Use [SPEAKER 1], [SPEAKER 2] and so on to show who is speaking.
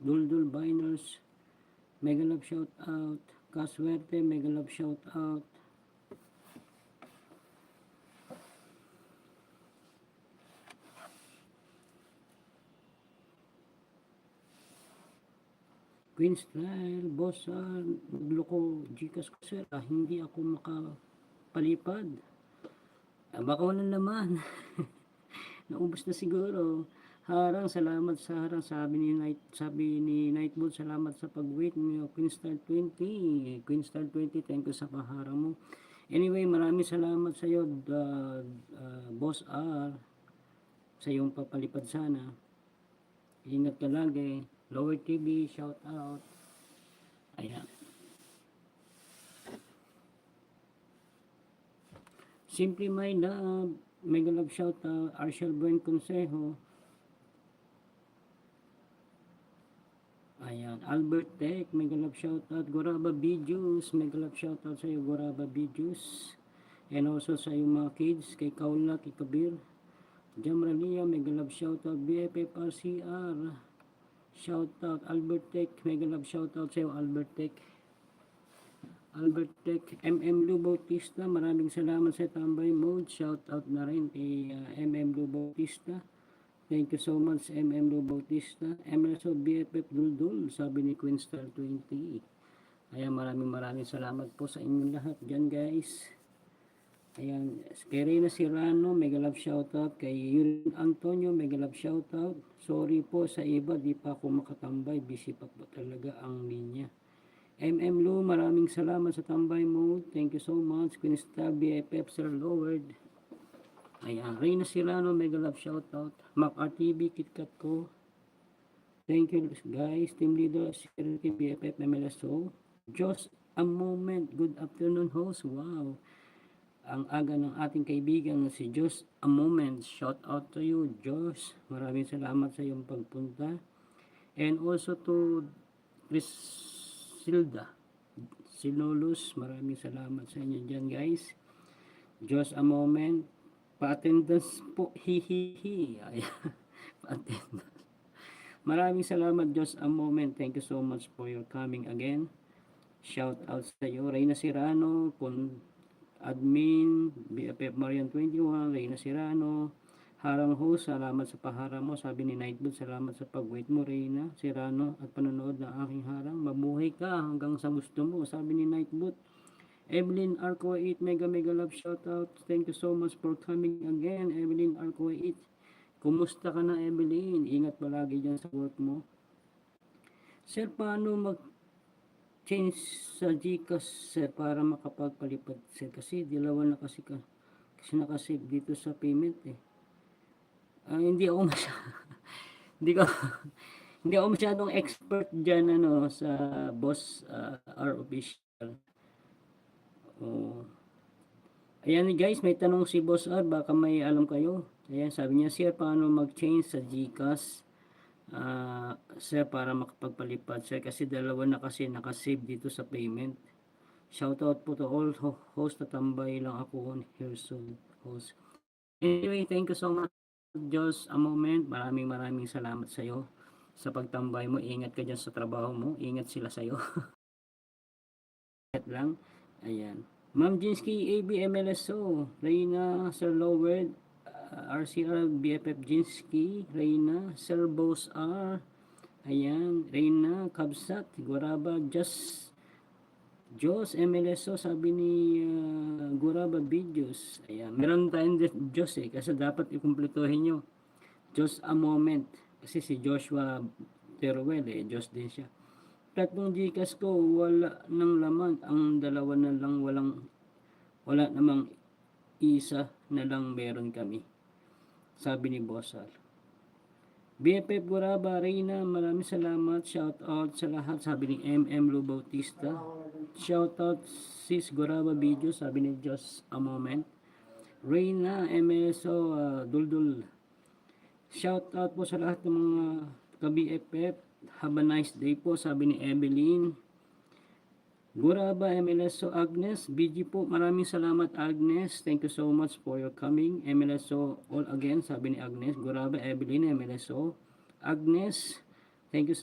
[SPEAKER 1] Duldul Biners, mega love shout out. Kaswerte, mega love shout out. Queen Style, boss, nagloko Gcash ko sir, hindi ako makapalipad. Baka walang laman. Naubos na siguro. Harang, salamat sa harang. Sabi ni Nightbot, salamat sa pag-wait niyo. Queen Star 20. Queen Star 20, thank you sa paharang mo. Anyway, maraming salamat sa iyo, Boss R, sa iyong papalipad sana. Ingat ka lagi. Lower TV, shout out. Ayan. Simply My Love, mega love shout out. Arshel Buen Consejo. Ayan. Albert Tech, mega love shout out. Goraba Videos, mega love shout out sa iyo, Goraba Videos. And also sa iyo mga kids, kay Kaula, kay Kabir. Jamralia, mega love shout out. BFF RCR, shout out. Albert Tech, mega love shout out sa iyo, Albert Tech. Albert Tech, MM Lu Bautista, maraming salamat sa tambay mode. Shout out na rin kay MM Lu Bautista. Thank you so much, MM Lu Bautista. MSO BFF Duldul, sabi ni Queen Star 20. Ayan, maraming salamat po sa inyong lahat dyan, guys. Ayan, kay Reyna Serrano, mega love shoutout. Kay Yurin Antonio, mega love shoutout. Sorry po sa iba, di pa ako makatambay. Busy pa po talaga ang linya. MM Lu, maraming salamat sa tambay mo. Thank you so much. Queen Star BFF, Sir Lord. Ayan, Reyna Serrano, mega love shoutout. Mac RTV, KitKat ko. Thank you guys. Team leader, Sir BFF, MLSO. Just a moment. Good afternoon, host. Wow. Ang aga ng ating kaibigan na si Just a moment. Shout out to you, Josh. Maraming salamat sa iyong pagpunta. And also to Priscilda Sinolus. Maraming salamat sa inyo dyan, guys. Just a moment. Pa-attendance po. Hihihi. Pa-attendance. Maraming salamat, Just a moment. Thank you so much for your coming again. Shout out sa iyo. Reyna Serrano, admin, BFF Marian 21, Reyna Serrano, harang host, salamat sa paharang mo. Sabi ni Nightbot, salamat sa pag-wait mo, Reyna Serrano, at panonood ng aking harang. Mabuhay ka hanggang sa gusto mo, sabi ni Nightbot. Evelyn Arco 8, mega love shoutout. Thank you so much for coming again, Evelyn Arco 8. Kumusta ka na, Evelyn? Ingat palagi dyan sa work mo. Sir, paano change sa Gcash, sir, para makapagpalipad, sir, kasi dalawa na kasi nakasave dito sa payment hindi ako hindi ako masyadong expert diyan sa boss R official. Ayan guys, may tanong si boss R, baka may alam kayo. Ayan, sabi niya, sir, paano mag-change sa Gcash sir, para makapagpalipad, sir, kasi dalawa na kasi nakasave dito sa payment. Shoutout po to all host, tatambay lang ako here soon, host. Anyway, thank you so much, just a moment. Maraming salamat sa iyo sa pagtambay mo. Ingat ka dyan sa trabaho mo, ingat sila sa iyo. Ingat lang. Ayan, Ma'am Jinsky, AB MLSO, Reyna, Sir Lowerd, RCR, BFF Jinsky, Reyna, Sir Boss R, ayan, Reyna, Kabsat, Guaraba, Jos, MLSO, sabi ni Guaraba Videos. Ayan, meron tayong Jos kasi dapat ikumpletuhin nyo. Just a moment. Kasi si Joshua Teruel Jos din siya. Tatlong Gcash ko, wala nang laman. Ang dalawa na lang, wala namang isa na lang meron kami. Sabi ni Bossar. BFF Guaraba, Reyna, maraming salamat. Shout out sa lahat, sabi ni MM Lu Bautista. Shout out sis Guaraba Video, sabi ni Just a moment. Reyna, MSO, Duldul. Shout out po sa lahat ng mga ka-BFF. Have a nice day po, sabi ni Evelyn. Guaraba, MLSO, Agnes, BG po, maraming salamat Agnes, thank you so much for your coming. MLSO all again, sabi ni Agnes. Guaraba, Evelyn, MLSO, Agnes, thank you